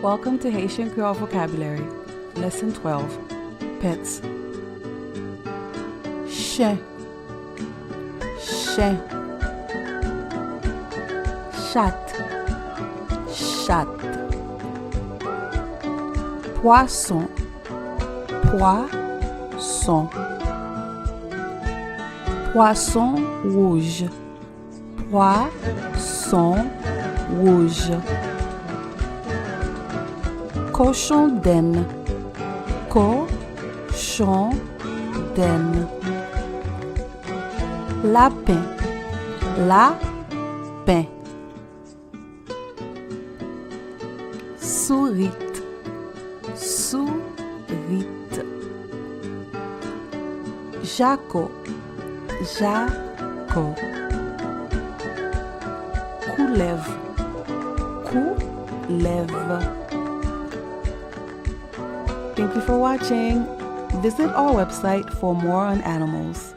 Welcome to Haitian Creole Vocabulary, Lesson 12, Pets. Chien, chien. Chat, chatte. Poisson, poisson. Poisson rouge, poisson rouge. Kochondenn, cochondenn. Lapen, lapin. Sourite, sourite. Jako, jako. Koulèv, koulèv. Thank you for watching. Visit our website for more on animals.